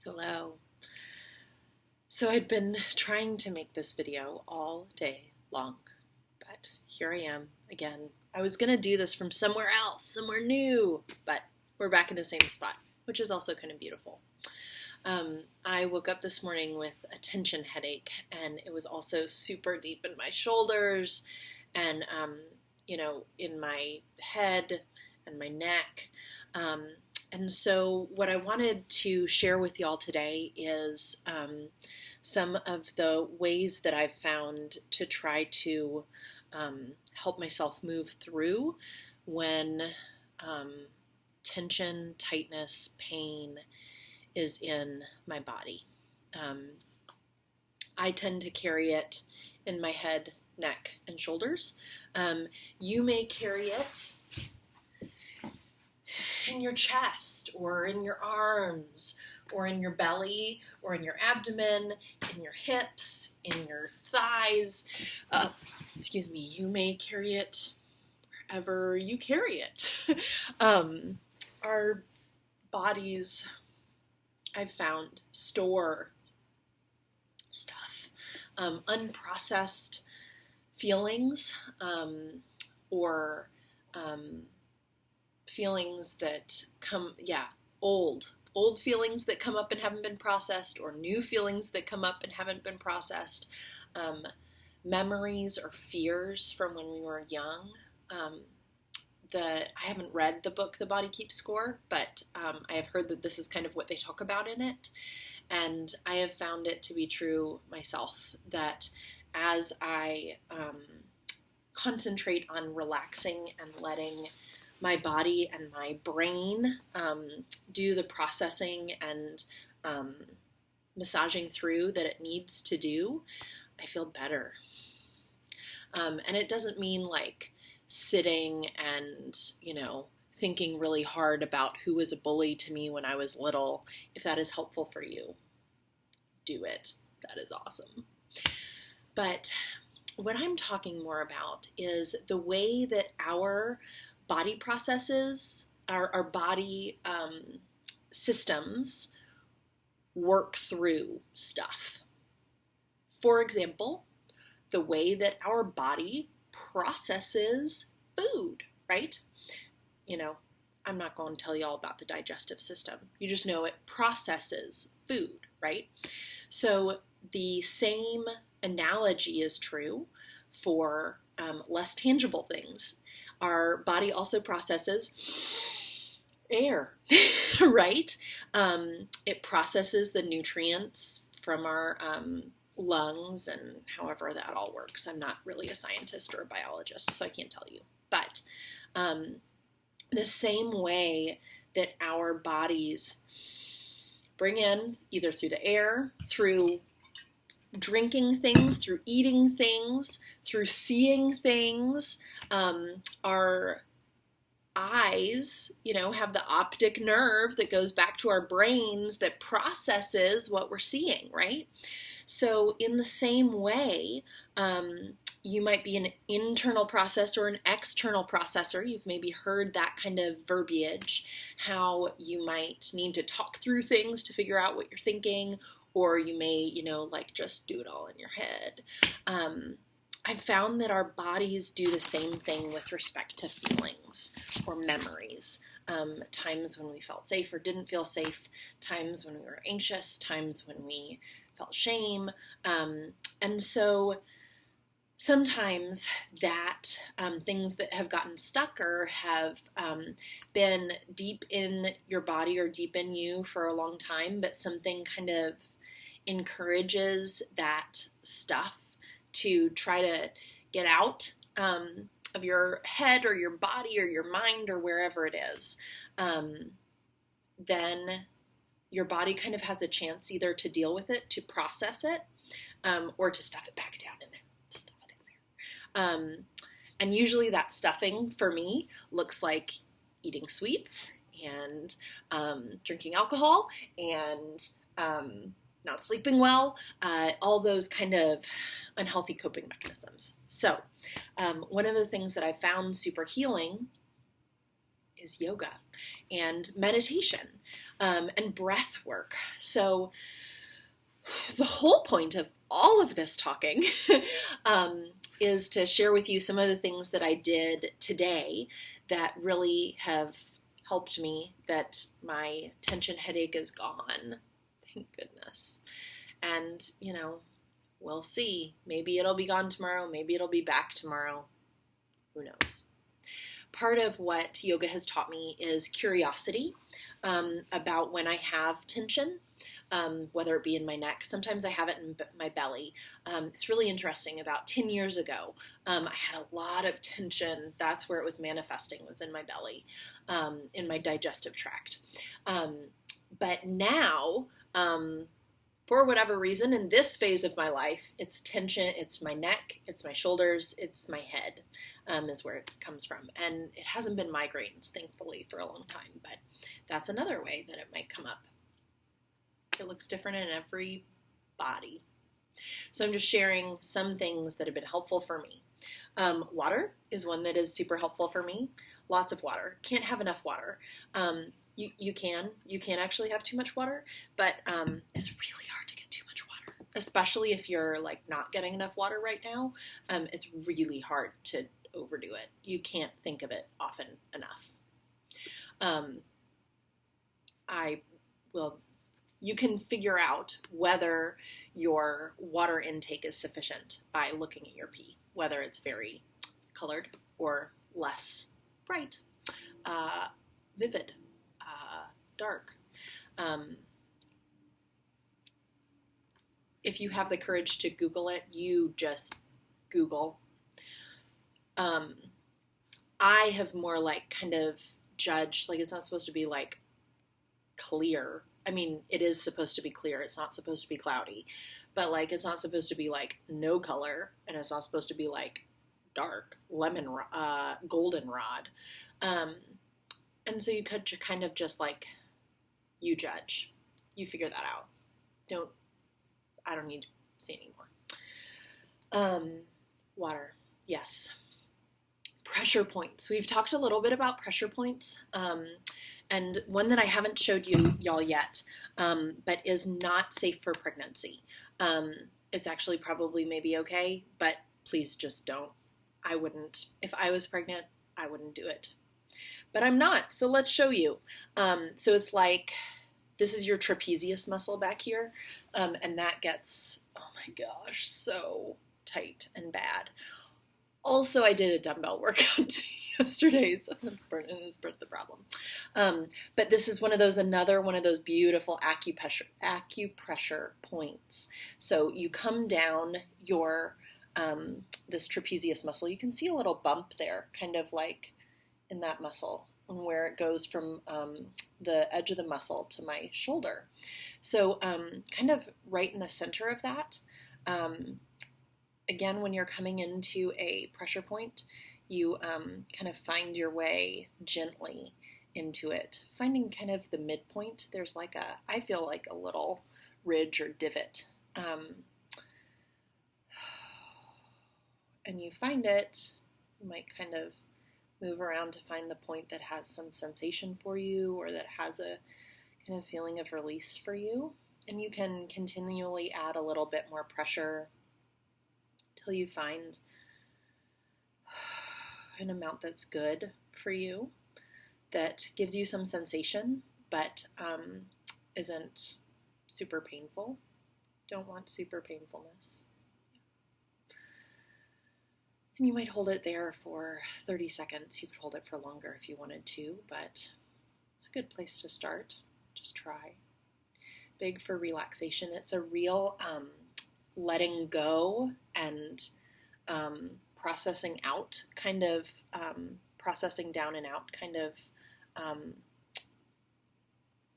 Hello. So I'd been trying to make this video all day long, but here I am again. I was gonna do this from somewhere else, somewhere new, but we're back in the same spot, which is also kind of beautiful. I woke up this morning with a tension headache, and it was also super deep in my shoulders and, in my head and my neck. And so what I wanted to share with y'all today is some of the ways that I've found to try to help myself move through when tension, tightness, pain is in my body. I tend to carry it in my head, neck, and shoulders. You may carry it in your chest or in your arms or in your belly or in your abdomen, in your hips, in your thighs. You may carry it wherever you carry it. Our bodies, I've found, store stuff, unprocessed feelings, or feelings that come, old feelings that come up and haven't been processed, or new feelings that come up and haven't been processed, memories or fears from when we were young. I haven't read the book The Body Keeps Score, but I have heard that this is kind of what they talk about in it, and I have found it to be true myself, that as I concentrate on relaxing and letting my body and my brain do the processing and massaging through that it needs to do, I feel better. And it doesn't mean like sitting and, thinking really hard about who was a bully to me when I was little. If that is helpful for you, do it. That is awesome. But what I'm talking more about is the way that our body processes, our body systems work through stuff. For example, the way that our body processes food, right? I'm not going to tell you all about the digestive system. You just know it processes food, right? So the same analogy is true for less tangible things. Our body also processes air, right? It processes the nutrients from our lungs and however that all works. I'm not really a scientist or a biologist, so I can't tell you. But the same way that our bodies bring in, either through the air, through drinking things, through eating things, through seeing things, our eyes, have the optic nerve that goes back to our brains that processes what we're seeing, right? So in the same way, you might be an internal processor or an external processor. You've maybe heard that kind of verbiage, how you might need to talk through things to figure out what you're thinking, or you may, just do it all in your head. I've found that our bodies do the same thing with respect to feelings or memories. Times when we felt safe or didn't feel safe, times when we were anxious, times when we felt shame. And so sometimes that things that have gotten stuck or have been deep in your body or deep in you for a long time, but something kind of encourages that stuff to try to get out of your head or your body or your mind or wherever it is, then your body kind of has a chance either to deal with it, to process it, or to stuff it back down in there. And usually that stuffing for me looks like eating sweets and drinking alcohol and not sleeping well, all those kind of unhealthy coping mechanisms. So one of the things that I found super healing is yoga and meditation. and breath work. So the whole point of all of this talking is to share with you some of the things that I did today that really have helped me, that my tension headache is gone. Thank goodness. And, we'll see. Maybe it'll be gone tomorrow. Maybe it'll be back tomorrow. Who knows? Part of what yoga has taught me is curiosity about when I have tension, whether it be in my neck. Sometimes I have it in my belly. It's really interesting. About 10 years ago, I had a lot of tension. That's where it was manifesting, was in my belly, in my digestive tract. But now, for whatever reason, in this phase of my life, it's tension, it's my neck, it's my shoulders, it's my head, is where it comes from. And it hasn't been migraines, thankfully, for a long time, but that's another way that it might come up. It looks different in every body. So I'm just sharing some things that have been helpful for me. Water is one that is super helpful for me. Lots of water. Can't have enough water. You can actually have too much water, but it's really hard to get too much water, especially if you're not getting enough water right now. It's really hard to overdo it. You can't think of it often enough. You can figure out whether your water intake is sufficient by looking at your pee, whether it's very colored or less bright, vivid, dark. If you have the courage to Google it, you just Google. I have more kind of judged, it's not supposed to be clear. I mean, it is supposed to be clear. It's not supposed to be cloudy, but it's not supposed to be no color, and it's not supposed to be dark goldenrod. And so you could kind of just you judge, you figure that out. I don't need to say anymore. Water. Yes. Pressure points. We've talked a little bit about pressure points. And one that I haven't showed y'all yet, but is not safe for pregnancy. It's actually probably maybe okay, but please just don't. I wouldn't. If I was pregnant, I wouldn't do it. But I'm not, so let's show you. So it's this is your trapezius muscle back here, and that gets, oh my gosh, so tight and bad. Also, I did a dumbbell workout yesterday, so that's the problem. But this is another one of those beautiful acupressure points. So you come down your, this trapezius muscle. You can see a little bump there, kind of in that muscle, and where it goes from the edge of the muscle to my shoulder. So kind of right in the center of that. Again, when you're coming into a pressure point, you kind of find your way gently into it, finding kind of the midpoint. There's I feel like a little ridge or divot. And you find it, you might kind of move around to find the point that has some sensation for you, or that has a kind of feeling of release for you. And you can continually add a little bit more pressure till you find an amount that's good for you, that gives you some sensation, but isn't super painful. Don't want super painfulness. And you might hold it there for 30 seconds. You could hold it for longer if you wanted to, but it's a good place to start. Just try. Big for relaxation. It's a real letting go and processing out, kind of processing down and out kind of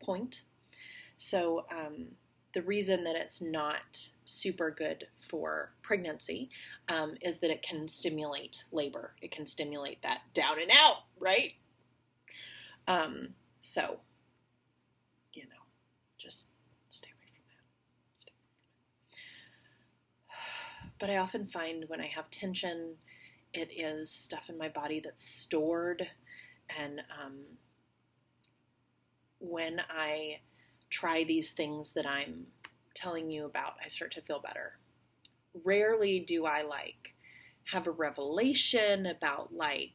point. So the reason that it's not super good for pregnancy is that it can stimulate labor. It can stimulate that down and out, right? So, just stay away from that. But I often find when I have tension, it is stuff in my body that's stored and when I try these things that I'm telling you about, I start to feel better. Rarely do I have a revelation about my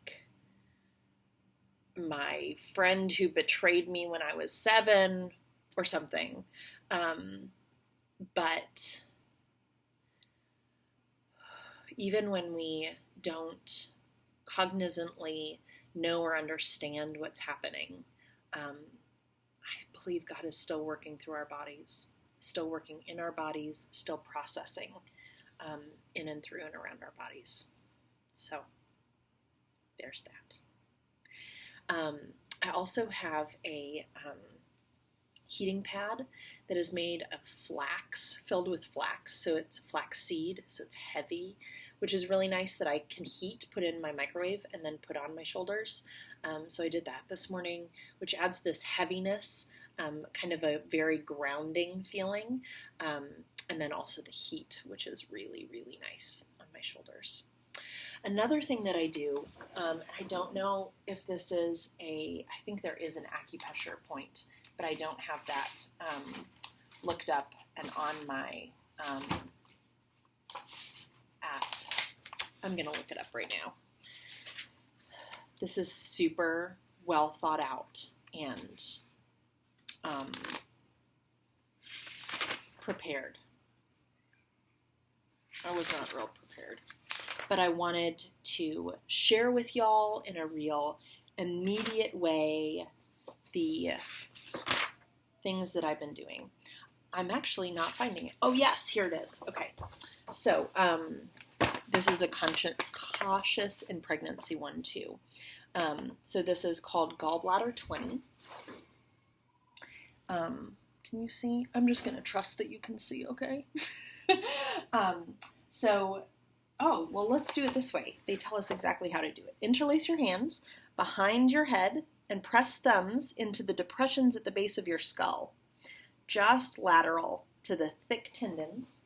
friend who betrayed me when I was 7 or something. But even when we don't cognizantly know or understand what's happening, I believe God is still working through our bodies, still working in our bodies, still processing in and through and around our bodies. So there's that. I also have a heating pad that is made of flax, filled with flax. So it's flax seed, so it's heavy, which is really nice that I can heat, put in my microwave, and then put on my shoulders. So I did that this morning, which adds this heaviness, kind of a very grounding feeling, and then also the heat, which is really, really nice on my shoulders. Another thing that I do, I don't know if this is I think there is an acupressure point, but I don't have that looked up and on my, I'm going to look it up right now. This is super well thought out and prepared. I was not real prepared, but I wanted to share with y'all in a real immediate way the things that I've been doing. I'm actually not finding it. Oh yes, here it is. Okay. So, this is a cautious in pregnancy one too. So this is called Gallbladder 20. Can you see? I'm just going to trust that you can see, okay? Well, let's do it this way. They tell us exactly how to do it. Interlace your hands behind your head and press thumbs into the depressions at the base of your skull, just lateral to the thick tendons.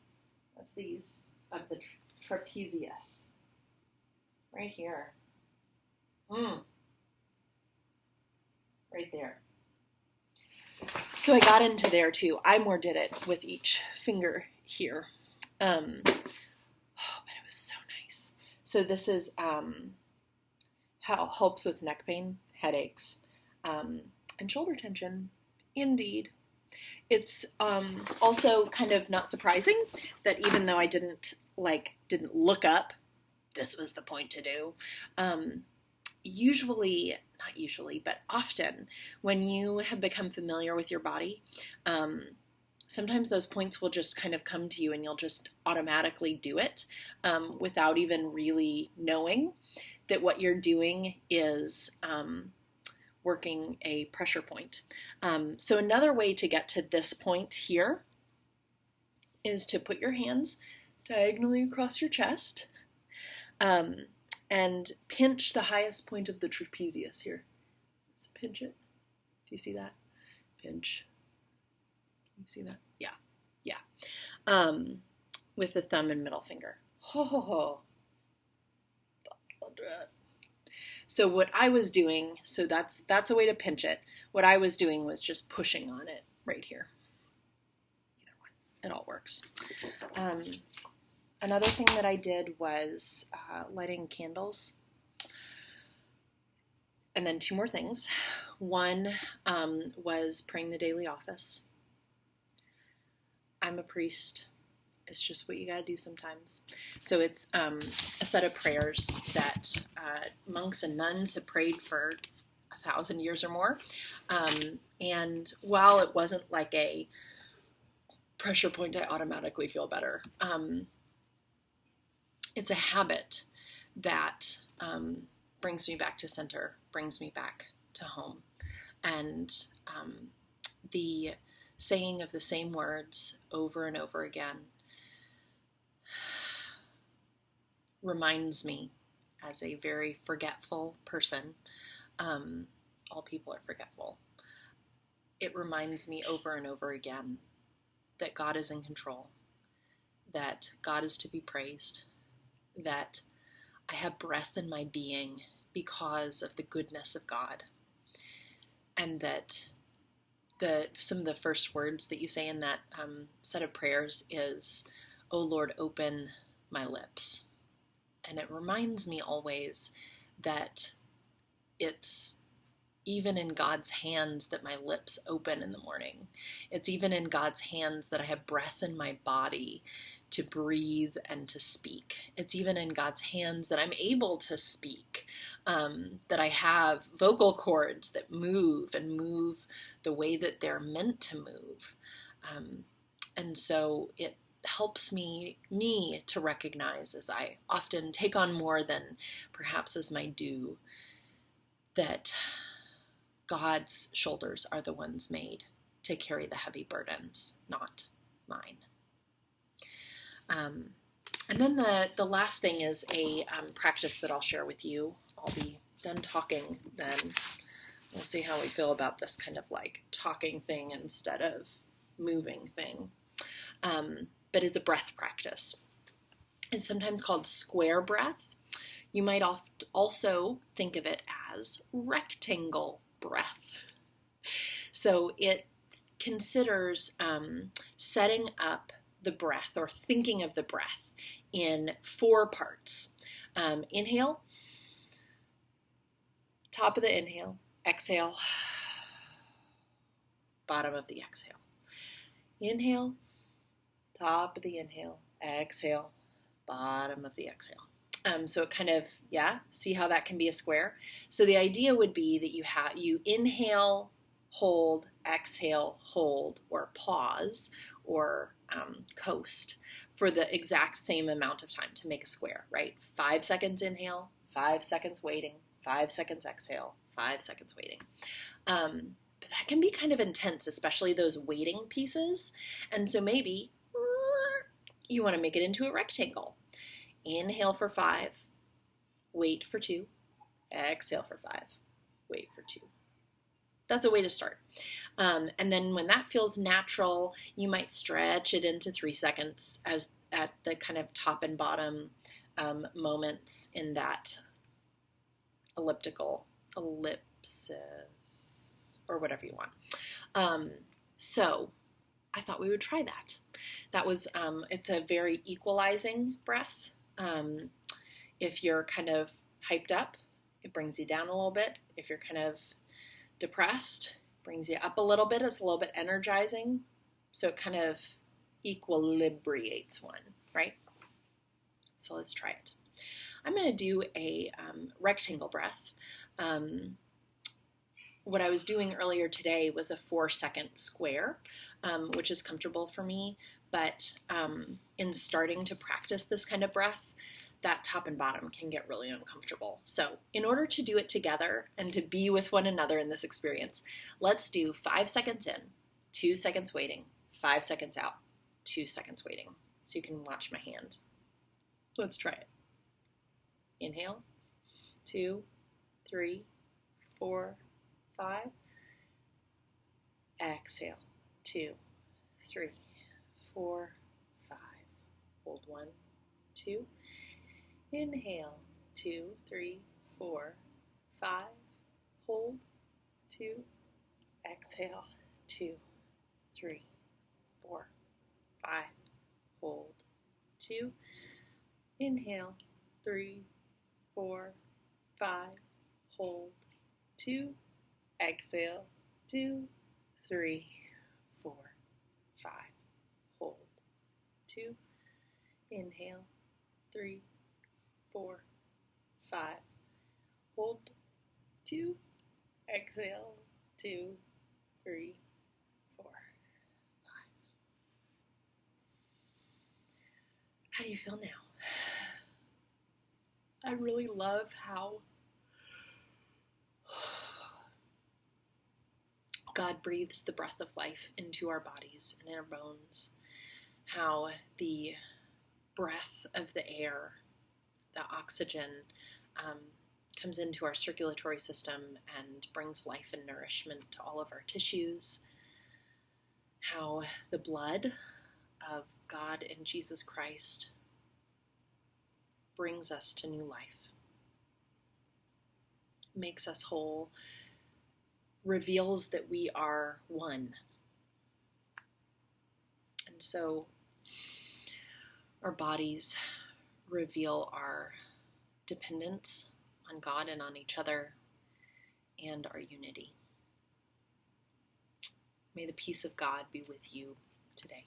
That's these of the trapezius. Right here. Right there. So I got into there too. I more did it with each finger here. But it was so nice. So this is how it helps with neck pain, headaches, and shoulder tension. Indeed. It's also kind of not surprising that even though I didn't look up, this was the point to do. Not usually, but often when you have become familiar with your body, sometimes those points will just kind of come to you and you'll just automatically do it without even really knowing that what you're doing is working a pressure point. So another way to get to this point here is to put your hands diagonally across your chest and pinch the highest point of the trapezius here. Let's pinch it. Do you see that? Pinch. Can you see that? Yeah. With the thumb and middle finger. Ho ho ho. So what I was doing, so that's a way to pinch it. What I was doing was just pushing on it right here. Either one. It all works. Another thing that I did was lighting candles. And then 2 more things. One was praying the daily office. I'm a priest. It's just what you gotta do sometimes. So it's a set of prayers that monks and nuns have prayed for 1,000 years or more. And while it wasn't like a pressure point, I automatically feel better. It's a habit that brings me back to center, brings me back to home. And the saying of the same words over and over again reminds me, as a very forgetful person, all people are forgetful, it reminds me over and over again that God is in control, that God is to be praised, that I have breath in my being because of the goodness of God, and that some of the first words that you say in that set of prayers is, "O Lord, open my lips." And it reminds me always that it's even in God's hands that my lips open in the morning. It's even in God's hands that I have breath in my body to breathe and to speak. It's even in God's hands that I'm able to speak, that I have vocal cords that move and move the way that they're meant to move. And so it helps me to recognize, as I often take on more than perhaps as my due, that God's shoulders are the ones made to carry the heavy burdens, not mine. And then the last thing is a practice that I'll share with you. I'll be done talking then. We'll see how we feel about this kind of like talking thing instead of moving thing. But is a breath practice. It's sometimes called square breath. You might also think of it as rectangle breath. So it considers setting up the breath, or thinking of the breath, in 4 parts. Inhale, top of the inhale, exhale, bottom of the exhale. Inhale, top of the inhale, exhale, bottom of the exhale. So it kind of, see how that can be a square? So the idea would be that you inhale, hold, exhale, hold, or pause, or coast for the exact same amount of time to make a square, right? 5 seconds inhale, 5 seconds waiting, 5 seconds exhale, 5 seconds waiting. But that can be kind of intense, especially those waiting pieces. And so maybe you want to make it into a rectangle. Inhale for 5, wait for 2, exhale for 5, wait for 2. That's a way to start. And then when that feels natural, you might stretch it into 3 seconds as at the kind of top and bottom moments in that ellipsis, or whatever you want. So I thought we would try that. That was, it's a very equalizing breath. If you're kind of hyped up, it brings you down a little bit. If you're kind of depressed, it brings you up a little bit. It's a little bit energizing. So it kind of equilibrates one, right? So let's try it. I'm going to do a rectangle breath. What I was doing earlier today was a 4-second square, which is comfortable for me. But in starting to practice this kind of breath, that top and bottom can get really uncomfortable. So in order to do it together and to be with one another in this experience, let's do 5 seconds in, 2 seconds waiting, 5 seconds out, 2 seconds waiting. So you can watch my hand. Let's try it. Inhale, 2, 3, 4, 5. Exhale, 2, 3, 4, 5. Hold 1, 2. Inhale, 2, 3, 4, 5. Hold, 2. Exhale, 2, 3, 4, 5. Hold, 2. Inhale, 3, 4, 5. Hold, 2. Exhale, 2, 3, 4, 5. Hold, 2. Inhale, 3, 4, 5. Hold, 2. Exhale, 2, 3, 4, 5. How do you feel now? I really love how God breathes the breath of life into our bodies and in our bones. How the breath of the air, the oxygen, comes into our circulatory system and brings life and nourishment to all of our tissues. How the blood of God and Jesus Christ brings us to new life, makes us whole, reveals that we are one. And so our bodies reveal our dependence on God and on each other and our unity. May the peace of God be with you today.